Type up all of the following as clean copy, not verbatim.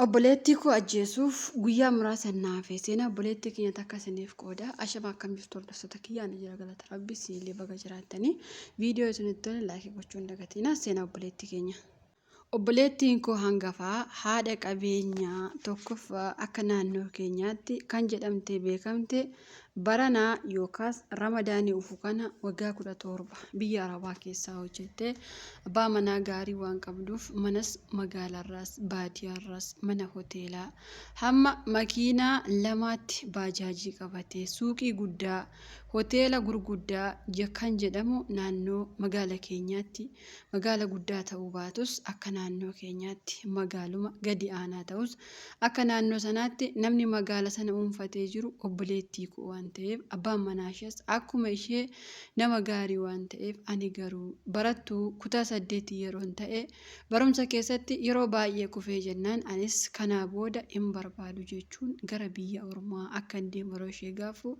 Obboleettii koo ajjeesuuf guyyaa muraasa naafe seenaa obboleettii keenya takka isiniif qooda. Ashama akkam jirtu hordoftoota kiyyaa ni jira galata rabbii siinillee baga jiraattanii viidiyoo isinitti tolan laayikii gochuu hin dagatinaa. Seenaa obboleettii keenya. Obboleettiin koo hangafaa haadha qabeenyaa tokkoffaa akka naannoo keenyaatti kan jedhamte beekamte baranaa yookaas ramadaanii ufu kana waggaa 17 biyya arabaa keessaa hojjette abbaa manaa gaarii waan qabduuf manas magaalaarraas baadiyyaarraas mana hoteelaa hamma makiinaa lamaatti baajaajii qabate suuqii guddaa hoteela gurguddaa kan jedhamu naannoo magaala keenyaatti magaala guddaa ta'uu baatus akka naannoo keenyaatti magaaluma gadi aanaa ta'us akka naannoo sanaatti namni magaala sana uunfatee jiru obboleettii koo waan ta'eef abbaan manaa ishees akkuma ishee nama gaarii waan ta'eef ani garuu barattuu kutaa 8 yeroon ta'e barumsa keessatti yeroo baay'ee kufee jennaan anis kanaa booda hin barbaadu jechuun gara biyya ormaa akka deemu yeroo ishee gaafu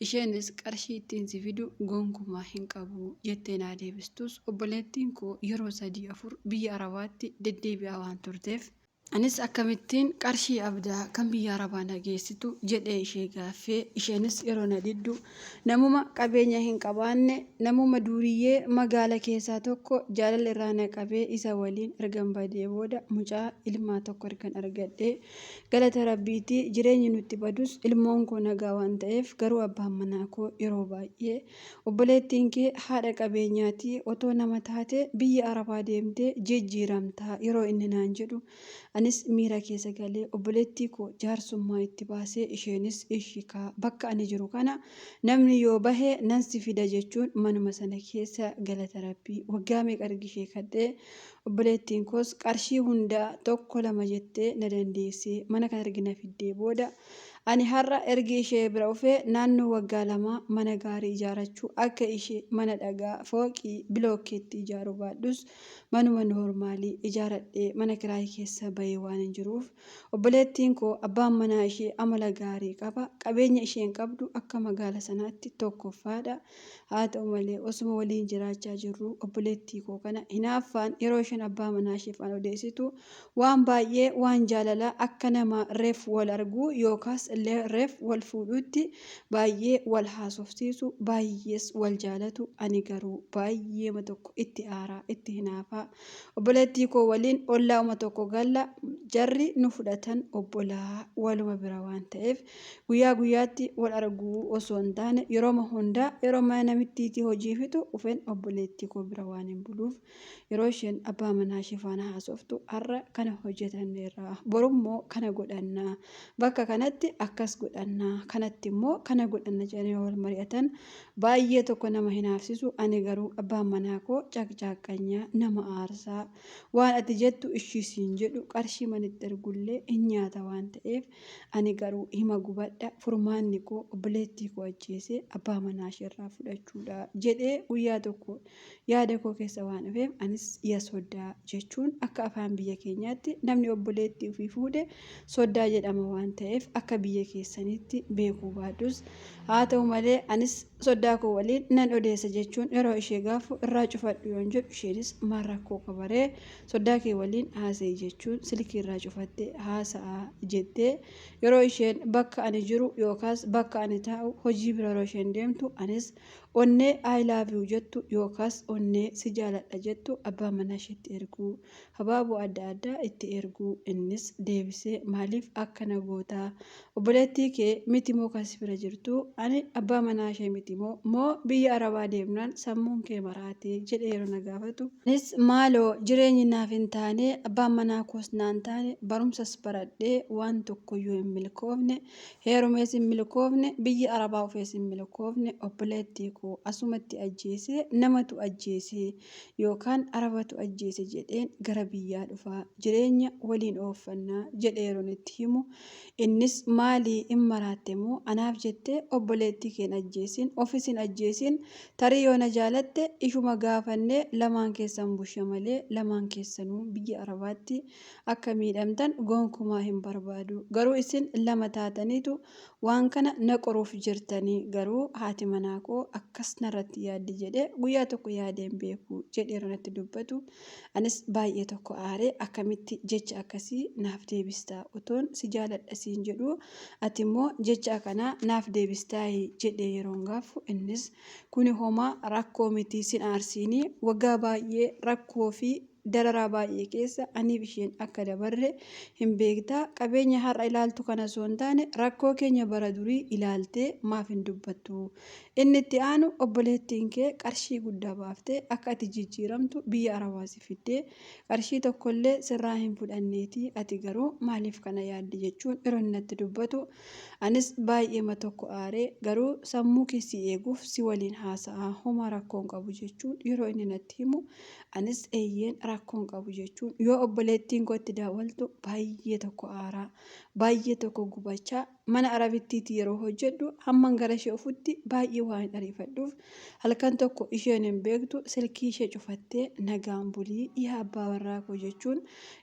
isheenis qarshii ittiin si fidu gonkumaa hin qabu jettee naa deebistus obboleettiin koo yeroo 3-4 biyya arabaatti deddeebi'aa waan turteef anis akkamittiin qarshii abdaa kan biyya arabaa nageessitu jedhee ishee gaaffee isheenis yeroo na diddu namuma qabeenya hin qabaanne namuma duuriyyee magaala keessaa tokko jaalala irraa na qabee isa waliin ergan badee booda mucaa ilmaa tokko ergan argadhee galata rabbiitii jireenyi nutti badus ilmoon koo nagaa waan ta'eef garuu abbaan manaa koo yeroo baay'ee obboleettiin kee haadha qabeenyaatii otoo nama taate biyya arabaa deemtee jijjiiramtaa yeroo inni naan jedhu anis miira keessa galee obboleettii koo jaarsummaa itti baasee isheenis ishikaa bakka ani jiru kana namni yoo bahee nan si fida jechuun manuma sana keessa galata rabbii waggaa meeqa argishee kadhee obboleettiin koos qarshii hundaa 1-2 jettee na dandeessee mana kana argina fiddee booda ani har'a ergi ishee bira dhufee naannoo waggaa 2 mana gaarii ijaarachuu akka ishee mana dhagaa fooqii bilookeetti ijaaruu baadhus manuma noormaalii ijaaradhee mana kiraayii keessa bahee waan hin jiruuf obboleettiin koo abbaan manaa ishee amala gaarii qaba qabeenya isheen qabdu akka magaala sanaatti tokkoffaadha haa ta'u malee osuma waliin jiraachaa jirru obboleettii koo kana hinaaffaan yeroo isheen abbaa manaa isheef an odeessitu waan baay'ee waan jaalala akka nama reef wal arguu yookaas reef wal fuudhutti baay'ee wal haasofsiisu baay'ees wal jaalatu ani garuu baay'eema tokko itti aaraa itti hinaafaa obboleettii koo waliin ollaa'uma tokko galla jarri nu fudhatan obbolaa waluma bira waan ta'eef guyyaa guyyaatti wal arguu osoo hin taane yerooma hundaa yeroo mana namittiitii hojii fitu dhufeen obboleettii koo bira waan hin buluuf yeroo isheen abbaa manaa ishee faana haasoftu har'a kana hojjetanneerra borummoo kana godhannaa bakka kanatti akkas godhannaa kanatti immoo kana godhanna jedhanii wal mari'atan baay'ee tokko nama hinaafsisu ani garuu abbaan manaa koo caqcaaqanyaa nama aarsaa waan ati jettu ishisiin jedhu qarshii manitti ergullee hin nyaata waan ta'eef ani garuu hima gubadha furmaanni koo obboleettii koo ajjeesee abbaa manaa isheerraa fudhachuudha jedhee guyyaa tokko yaada koo keessa waan dhufeef anis ya sodaa jechuun akka afaan biyya keenyaatti namni obboleettii ofii fuudhe sodaa jedhama waan ta'eef akka biyya keessanitti beekuu baadhus haa ta'u malee anis sodaa koo waliin nan odeessa jechuun yeroo ishee gaafu irraa cufadhu yoon jedhu isheenis maal rakkoo qabaree sodaa kee waliin haasa'e jechuun silkii irraa cufattee haasa'aa jettee yeroo isheen bakka ani jiru yookaas bakka ani taa'u hojii bira yeroo isheen deemtu anis onnee I love you jettu yookaas onnee si jaaladha jettu abbaa manaa isheetti erguu habaaboo adda addaa itti erguu innis deebisee maaliif akkana gootaa obboleettii kee miti moo kasi bira jirtu ani abbaa manaa ishee miti moo biyya arabaa deemnaan sammuun kee maraatee jedhee yeroo na gaafatu anis maaloo jireenyi naaf hin taane abbaan manaa koos naan taane barumsas baradhee waan tokkoyyuu hin milkoofne heerumees hin milkoofne biyya arabaa ufees hin milkoofne obboleettii koo asumatti ajjeesee namatu ajjeesee yookaan arabatu ajjeese jedheen gara biyyaa dhufaa jireenya waliin ooffannaa jedhee yeroon itti himu innis maalii hin maraatte moo anaaf jettee obboleettii keen ajjeesiin ofisin ajjeesin tarii yoo na jaalatte ishuma gaafannee lamaan keessan bushe malee lamaan keessanuu biyya Arabaatti akka miidhamtan gonkumaa hin barbaadu. Garuu isin lama taataniitu waan kana na qoruuf jirtanii garuu haati manaa koo akkas narratti yaaddi jedhee guyyaa tokko yaadeen beeku jedheera natti dubbatu. Anis baay'ee tokko aaree akkamitti jecha akkasii naaf deebistaa otoon si jaaladha siin jedhu ati immoo jecha akkanaa naaf deebistaa jedhee yeroon gaafu innis kuni homaa rakkoo miti sin aarsiinii waggaa baay'ee rakkoo fi dararaa baay'ee keessa aniif isheen akka dabarre hin beektaa qabeenya har'a ilaaltu kana osoo hin taane rakkoo keenya bara durii ilaaltee maaf hin dubbattu. Inni itti aanu obboleettiin kee qarshii guddaa baaftee akka ati jijjiiramtu biyya Arabaasi fiddee qarshii tokkollee sirraa hin fudhanneeti ati garuu maaliif kana yaaddi jechuun yeroo inni natti dubbatu anis baay'eema tokko aaree garuu sammuu keessi eeguuf si waliin haasa'aa homaa rakkoon qabu jechuun yeroo inni natti himu anis eeyyeen rakkoon qabu jechuun yoo obboleettiin koo itti daawwaltu baay'ee tokko aaraa baay'ee tokko gubachaa mana Arabittiiti yeroo hojjedhu hamman gara ishee ofutti baay'ee waan ariifadhuuf halkan tokko isheen hin beektu silkii ishee cufattee nagaan bulii yaa abbaa warraa koo jechuun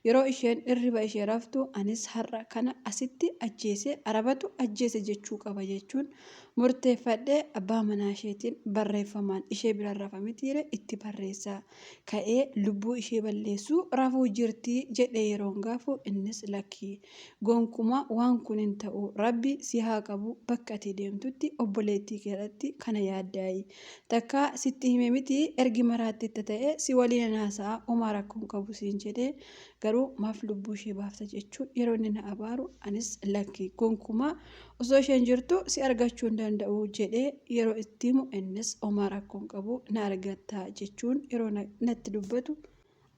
yeroo isheen irriba ishee raftu anis har'a kana asitti ajjeese Arabatu ajjeese jechuu qaba jechuun murteeffadhee abbaa manaa isheetiin barreeffamaan ishee bira rafamitiire itti barreessaa ka'ee lubbuu ishee balleessuu rafuu jirtii jedhee yeroon gaafu innis lakkii gonkumaa waan kun hin ta'u rabbi si haa qabu bakka ati deemtutti obboleettii keeratti kana yaaddaayi takka sitti hime miti ergi maraatti itti ta'e si waliin haasa'a homaa rakkoon qabu siin jedhee garuu maaf lubbuu ishee baafta jechuun yeroo inni na abaaru anis lakkii gonkumaa osoo isheen jirtu si argachuu hin danda'u jedhee yeroo itti himu innis homaa rakkoon qabu na argatta jechuun yeroo natti dubbatu.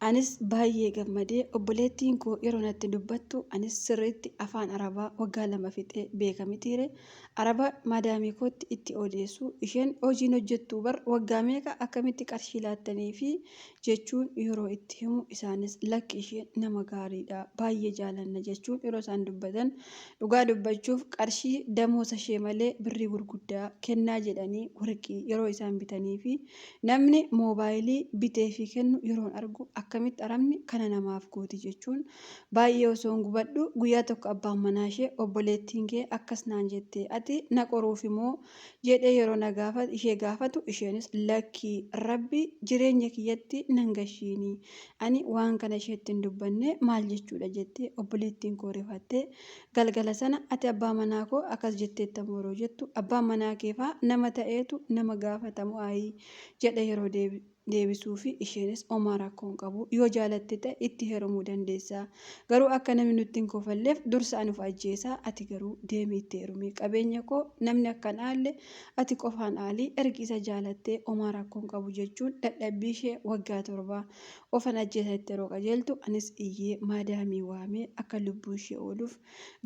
Anis baay'ee gammadee obboleettiin koo yeroo natti dubbattu anis sirriitti afaan Arabaa waggaa 2 fixee beekamitiire Araba maadaamii kootti itti odeessu isheen hojiin hojjettu bar waggaa meeqa akkamitti qarshii laattanii fi jechuun yeroo itti himu isaanis lakki isheen nama gaariidha baay'ee jaalanna jechuun yeroo isaan dubbatan dhugaa dubbachuuf qarshii damoosa ishee malee birrii gurguddaa kennaa jedhanii warqii yeroo isaan bitanii fi namni moobaayilii bitee fi kennu yeroon argu akkamitti Arabni kana namaaf gooti jechuun baay'ee osoo gubadhu guyyaa tokko abbaan manaa ishee obboleettiin kee akkas naan jettee ati na qoruuf immoo jedhee yeroo na ishee gaafatu isheenis lakkii rabbi jireenya kiyyatti nan gashiini ani waan kana isheetti hin dubbanne maal jechuudha jettee obboleettiin koo rifattee galgala sana ati abbaa manaa koo akkas jetteetta moroo jettu abbaan manaa keefaa nama ta'eetu nama gaafatamu ayi jedhe yeroo deebisuu fi isheenis homaa rakkoon qabu yoo jaalatte ta'e itti heerumuu dandeessa garuu akka namni nutti hin kofalleef dursa anuuf ajjeesaa ati garuu deemii itti heerumii qabeenya koo namni akkan aalle ati qofaan aalii ergi isa jaalattee homaa rakkoon qabu jechuun dadhabbii ishee waggaa 7 ofan ajjeesa itti yeroo qajeeltu anis iyyee maadaamii waamee akka lubbuu ishee ooluuf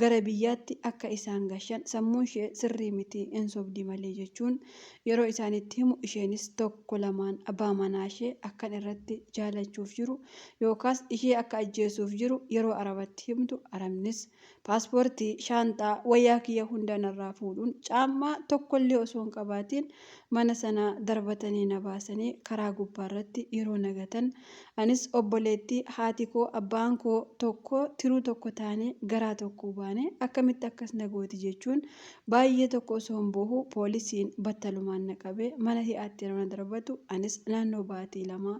gara biyyaatti akka isaan gashan sammuu ishee sirrii miti hin sobdi malee jechuun yeroo isaanitti himu isheenis tokko lamaan abbaa manaa ishee akkan irratti jaalachuuf jiru yookaas ishee akka ajjeesuuf jiru yeroo Arabatti himtu Arabnis paaspoortii shaanxaa wayyaa kiyya hunda narraa fuudhuun caammaa tokkollee osoo hin qabaatiin mana sana darbatanii na baasanii karaa gubbaarratti yeroo nagatan anis obboleettii haati koo abbaan koo tokko tiruu tokko taanee garaa tokko baane akkamitti akkas nagooti jechuun baay'ee tokko osoo hin boohu poolisiin battalumaan na qabee mana hidhaatti yeroo na darbatu anis naannoo baatii 2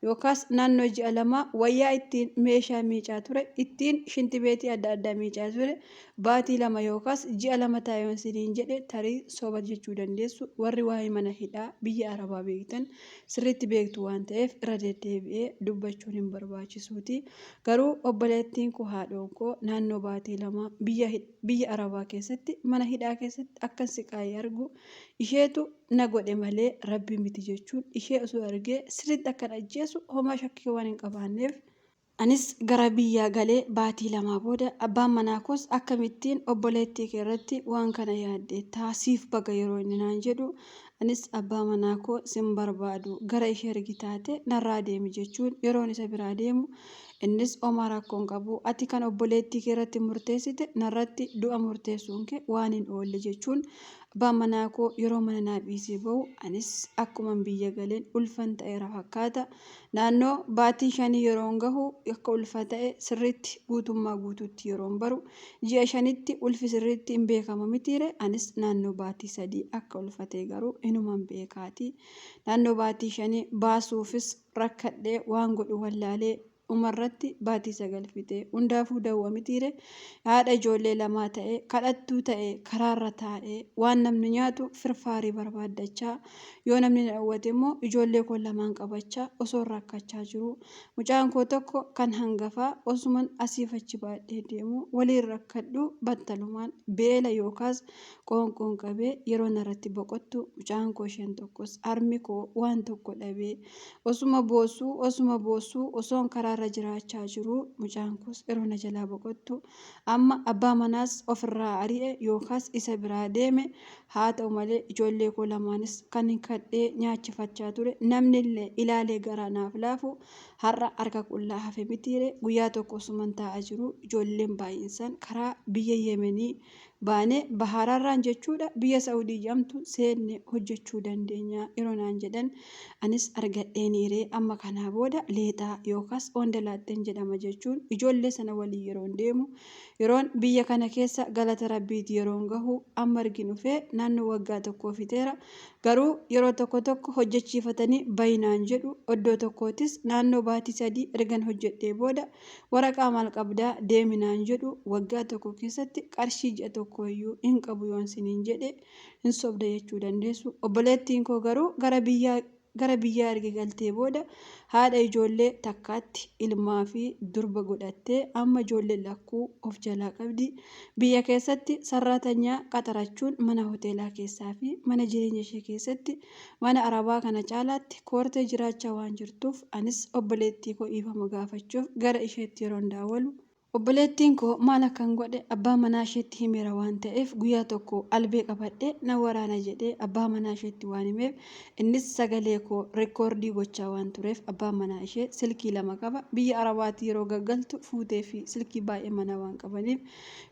yookaas naannoo ji'a 2 wayyaa ittiin meeshaa miicaa ture ittiin shintibeetii adda addaa miicaa ture baatii 2 yookaas ji'a 2 taayoon siniin jedhe tarii soba jechuu dandeessu warri waa'ee mana hidhaa biyya Arabaa beektan sirriitti beektu waan ta'eef irra deddeebi'ee dubbachuun hin barbaachisuuti garuu obboleettiin koo haadhoon koo naannoo baatii 2 biyya Arabaa keessatti mana hidhaa keessatti akkan siqaayee argu isheetu na godhe malee rabbi miti jechuun ishee osoo argee sirriitti akkan ajjeesu homaa shakkii waan hin qabaanneef anis gara biyyaa galee baatii 2 booda abbaan manaa koos akkamittiin obboleettii kee irratti waan kana yaadde taasiif baga yeroo inni naan jedhu anis abbaa manaa koo sin barbaadu gara ishee ergi taate narraa deemi jechuun yeroon isa biraa deemu Innis homaa rakkoon qabu ati kan obboleettii kee irratti murteessite narratti du'a murteessuun kee waan hin oolle jechuun abbaan manaa koo yeroo mana naa dhiisee bahu anis akkuman biyya galeen ulfan ta'eera fakkaata. Naannoo baatii 5 yeroon gahu akka ulfa ta'e sirriitti guutummaa guutuutti yeroon baru ji'a 5tti ulfi sirriitti hin beekama mitiire anis naannoo baatii 3 akka ulfatee garuu inuman beekaati. Naannoo baatii 5 baasuufis rakkadhee waan godhu wallaalee umarratti baatii 9 fixee hundaafuu dawwa mitiire haadha ijoollee lamaa ta'e kadhattuu ta'e karaarra taa'ee waan namni nyaatu firfaarii barbaaddachaa yoo namni dhawwate immoo ijoollee koo lamaan qabachaa osoo rakkachaa jiru mucaan koo tokko kan hangafaa osuman asiif achi baadhee deemu waliin rakkadhu battalumaan beela yookaas qoonqoon qabee yeroo narratti boqottu mucaan koo isheen tokkos harmi koo waan tokko dhabee osuma boosuu osoon karaarra jiraachaa jiru mucaan koos yeroo na jalaa boqottu amma abbaa manaas ofirraa ari'e yookaas isa biraa deeme haa ta'u malee ijoollee koo lamaanis kan hin kadhee nyaachifachaa ture namni illee ilaalee garaa naaf laafu har'a harka qullaa hafe mitiire guyyaa tokko osuman taa'aa jiru ijoolleen baay'insan karaa biyya Yemenii baanee bahararraan jechuudha biyya Saawudii jedhamtu seenne hojjechuu dandeenya yeroo naan jedhan anis argadheeniiree amma kanaa booda leexaa yookaas ondalaatteen jedhama jechuun ijoollee sana waliin yeroon deemu yeroon biyya kana keessa galata rabbiiti yeroon gahu amma arginu dhufee naannoo waggaa tokkoo fiteera garuu yeroo tokko hojjechiifatanii bayinaan jedhu oddoo tokkootis naannoo baatii 3 ergan hojjedhee booda waraqaa maal qabdaa deeminaan jedhu waggaa tokko keessatti qarshii ji'a tokko iyyuu hin qabu yoon siniin jedhe hin sobda jechuu dandeessu. Obboleettiin koo garuu gara biyyaa erga galtee booda haadha ijoollee takkaatti ilmaa fi durba godhattee amma ijoollee lakkuu of jalaa qabdi. Biyya keessatti sarratanyaa qaxarachuun mana hoteelaa keessaa fi mana jireenya ishee keessatti mana arabaa kana caalaatti koortee jiraachaa waan jirtuuf anis obboleettii koo dhiifama gaafachuuf gara isheetti yeroon daawwalu obboleettiin koo maal akkan godhe abbaa manaa isheetti himeera waan ta'eef guyyaa tokko albee qabadhee na waraana jedhee abbaa manaa isheetti waan himeef innis sagalee koo reekoordii gochaa waan tureef abbaa manaa ishee silkii 2 qaba biyya arabaatti yeroo gaggaltu fuutee fi silkii baay'ee mana waan qabaniif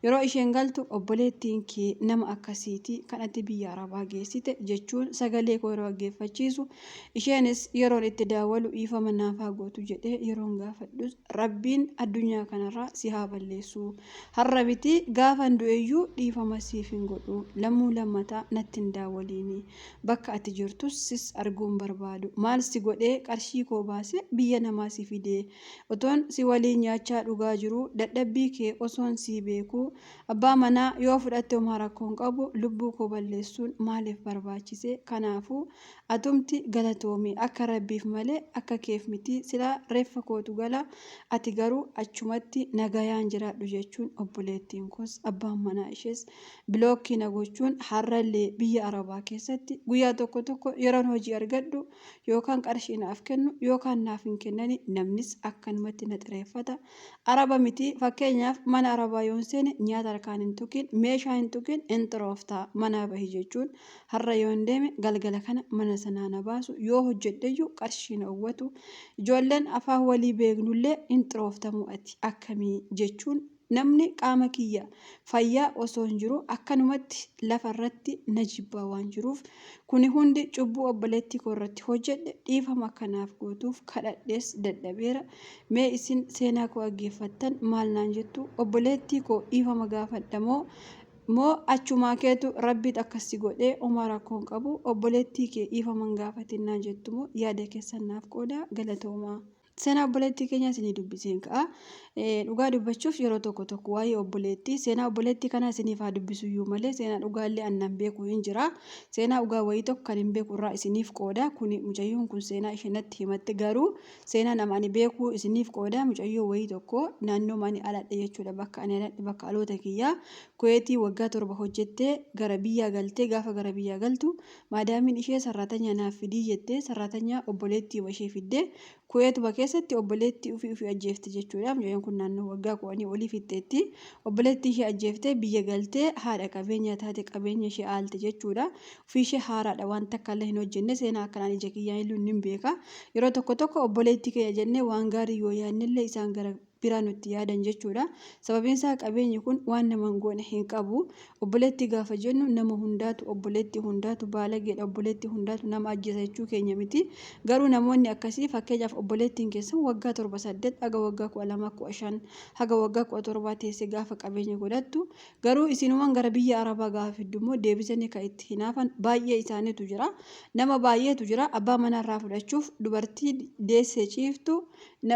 yeroo isheen galtu obboleettiin kee nama akkasiiti kanatti biyya arabaa geessite jechuun sagalee koo yeroo dhaggeeffachiisu isheenis yeroon itti daawwalu dhiifama naafaa gootu jedhee yeroon gaafadhus rabbiin addunyaa kanarraa si haa balleessu har'a biti gaafan du'eeyyuu dhiifama siif hin godhu lammuu lammataa natti hin daawwaliini bakka ati jirtus sis arguun barbaadu maal si godhee qarshii koo baase biyya namaa si fidee otoon si waliin nyaachaa dhugaa jiru dadhabbii kee osoon si beeku abbaa manaa yoo fudhatte homaa rakkoon qabu lubbuu koo balleessuun maaliif barbaachise kanaafuu atumti galatoomii akka rabbiif malee akka keef miti silaa reeffa kootu gala ati garuu achumatti nagayaan jiraadhu jechuun obboleettiin koos abbaan manaa ishees bilookkii na gochuun har'allee biyya arabaa keessatti guyyaa tokko yeroon hojii argadhu yookaan qarshii naaf kennu yookaan naaf hin kennani namnis akkanumatti na xireeffata araba miti fakkeenyaaf mana arabaa yoon seene nyaata harkaan hin tuqin meeshaa hin tuqin hin xirooftaa manaa bahi jechuun har'a yoon deeme galgala kana mana sanaa na baasu yoo hojjedheyyuu qarshii na uwwatu ijoolleen afaan walii beeknullee hin xirooftamu ati akkamii jechuun namni qaama kiyya fayyaa osoo hin jiru akkanumatti lafarratti na jibbaa waan jiruuf kuni hundi cubbuu obboleettii koo irratti hojjedhe dhiifama kanaaf gootuuf kadhadhees dadhabeera mee isin seenaa koo dhaggeeffattan maal naan jettu obboleettii koo dhiifama gaafadhamoo moo achumaa keetu rabbiit akkasi godhee homaa rakkoon qabu obboleettii kee dhiifaman gaafatinaa jettumoo yaada keessan naaf qoodaa galatoomaa. Seenaa obboleettii keenya isinii dubbiseen ka'a. Dhugaa dubbachuuf yeroo tokko waa'ee obboleettii seenaa obboleettii kanaa isiniif haa dubbisuyyuu malee seenaa dhugaallee annan beeku hin jira. Seenaa dhugaa wayii tokko kan hin beeku irraa isiniif qooda. Kuni mucayyoon kun seenaa isheenatti himatte garuu seenaa nama ani beeku isiniif qooda. Mucayyoo wayii tokko naannoo mani aladhe jechuudha bakka ani aladhe bakka aloota kiyyaa Kuweetii waggaa 7 hojjettee gara biyyaa galtee gaafa gara biyyaa galtu maadaamiin ishee sarratanya naaf fidii jettee sarratanya obboleettii ishee fiddee Kuweet bakka keessatti obboleettii ofii ajjeefte jechuudha. Mucayyoo kun naannoo waggaa 10 olii fixxeetti. Obboleettii ishee ajjeeftee biyya galtee haadha qabeenyaa taate qabeenya ishee aalte jechuudha. Ofii ishee haaraadha waan takka illee hin hojjenne seenaa akkanaan ija kiyyaan illee ni beeka. Yeroo tokko obboleettii keenya jennee waan gaarii yoo yaadnellee isaan gara biraa nutti yaadan jechuudha. Sababiin isaa qabeenyi kun waan nama goone hin qabu. Obboleettii gaafa jennu nama hundaatu obboleettii hundaatu baalageedha obboleettii hundaatu nama ajjeesa jechuu keenya miti. Garuu namoonni akkasii fakkeenyaaf obboleettiin keessan waggaa 7-8 haga waggaa 12-15 haga waggaa 17 teessee gaafa qabeenya godhattu garuu isinumaan gara biyya Arabaa gaafa fiddu immoo deebisanii kan itti hinaafan baay'ee isaaniitu jira. Nama baay'eetu jira abbaa manarraa fudhachuuf dubartii deessee ciiftu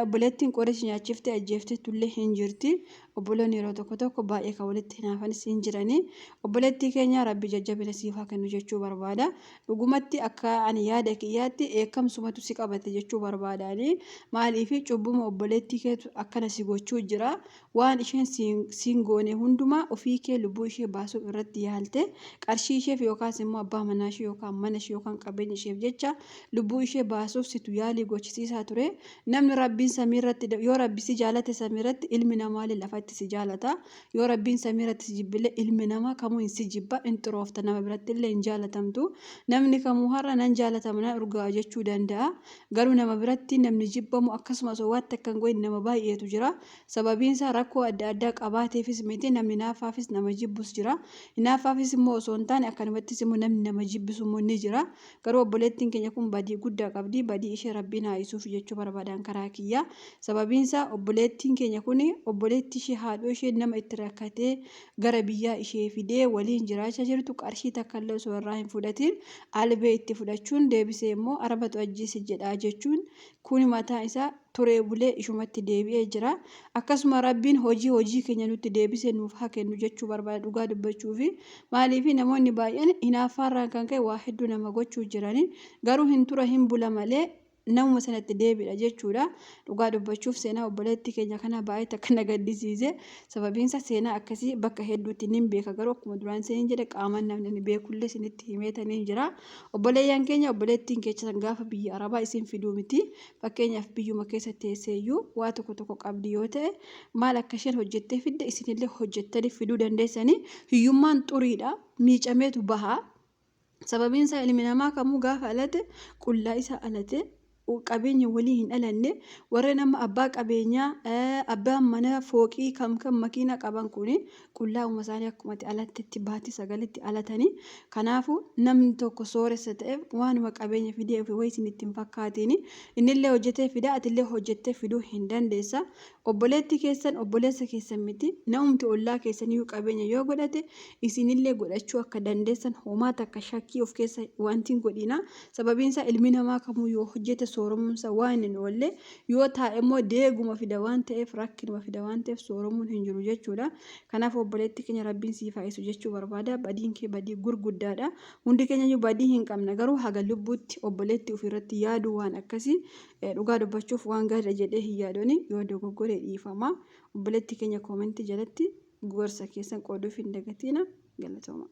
obboleettiin qorees nyaachiftee ajjeeftee tullee hin jirti. Obboloonni yeroo tokko baay'ee kan walitti hinaafanis hin jiranii. Obboleettii keenya rabbi jajjabina siif haa kennu jechuu barbaada. Dhugumatti akka ani yaada kiyyaatti eekamsumatu si qabate jechuu barbaadaani. Maaliif cubbuma obboleettii keetu akkana si gochuu jira. Waan isheen siin goone hundumaa ofii kee lubbuu ishee baasuuf irratti yaalte qarshii isheef yookaas immoo abbaa manaa ishee yookaan mana ishee yookaan qabeenya isheef jecha lubbuu ishee baasuuf situ yaalii gochisiisaa ture. Namni rabbiin samiirratti yoo rabbi si jaalate samiirratti ilmi namaa lafatti si jaalata. Yoo rabbiin samiirratti si jibbilee ilmi namaa kamuu hin si jibba hin xuroofta nama biratti illee hin jaalatamtu. Namni kamuu har'a nan jaalatama nan urgaa jechuu danda'a. Garuu nama biratti namni jibbamu akkasumas waan takka hin goone nama baay'eetu jira. Sababiin isaa rakkoo adda addaa qabaateefis miti namni naafaafis nama jibbus jira. Naafaafis immoo osoo hin taane akkasumattis immoo namni nama jibbisu immoo ni jira. Garuu obboleettiin keenya kun badii guddaa qabdi. Badii ishee rabbiin haa isuuf jechuu barbaadan karaa kiyya. Sababiin isaa obboleettiin keenya kun obboleettii ishee haadhoo ishee nama itti rakkatee gara biyyaa ishee fidee waliin jiraachaa jirtu qarshii takka illee osoo irraa hin fudhatiin albee itti fudhachuun deebisee immoo Arabatu ajjeese jedhaa jechuun kun mataa isaa turee bulee ishumatti deebi'ee jira. Akkasuma rabbiin hojii keenya nutti deebisee nuuf haa kennu jechuu barbaada dhugaa dubbachuufi. Maaliif namoonni baay'een hinaaffaarraan kan ka'e waa hedduu nama gochuu jiranii garuu hin tura hin bula malee namuma sanatti deebiidha jechuudha. Dhugaa dubbachuuf seenaa obboleettii keenya kana baay'ee akka na gaddisiise. Sababiin isaa seenaa akkasii bakka hedduutti ni beeka garuu akkuma duraan seenin jedhe qaamaan namni beekullee isinitti himeetanii jira. Obboleeyyan keenya obboleettiin keessan gaafa biyya Arabaa isin fiduu miti. Fakkeenyaaf biyyuma keessa teesseeyyuu waa tokko qabdi yoo ta'e maal akka isheen hojjettee fidde isinillee hojjettanii fiduu dandeessanii. Hiyyummaan xuriidha miicameetu baha. Sababiin isaa ilmi namaa kamuu gaafa alate qullaa isaa alate qabeenya walii hin dhalanne warra nama abbaa qabeenyaa abbaan mana fooqii kam makiina qaban kuni qullaa'uma isaanii akkumatti alattetti baatii sagalitti alatanii. Kanaafuu namni tokko sooressa ta'eef waanuma qabeenya fidee ofii wayii isin ittiin fakkaatini innillee hojjetee fida atillee hojjettee fiduu hin dandeessa. Obboleettii keessan obboleessa keessan miti namumti ollaa keessaniyyuu qabeenya yoo godhate isinillee godhachuu akka dandeessan homaa takka shakkii of keessa wanti hin godhina. Sababiin isaa ilmi namaa kamuu yoo hojjete sooromuunsa waan hin oolle yoo taa'e immoo deeguma fida waan ta'eef rakkinuma fida waan ta'eef sooromuun hin jiru jechuudha. Kanaaf obboleettii keenya rabbiin siif haa eessu jechuu barbaada. Badiin kee badii gurguddaadha. Hundi keenya badii hin qabna garuu haga lubbuutti obboleettii ofirratti yaaduu waan akkasii dhugaa dubbachuuf waan gaarii jedhee hin yaadoni yoo dogoggoree dhiifama. Obboleettii keenya koomentii jalatti gorsa keessan qooduuf hin dagatina. Galatooma.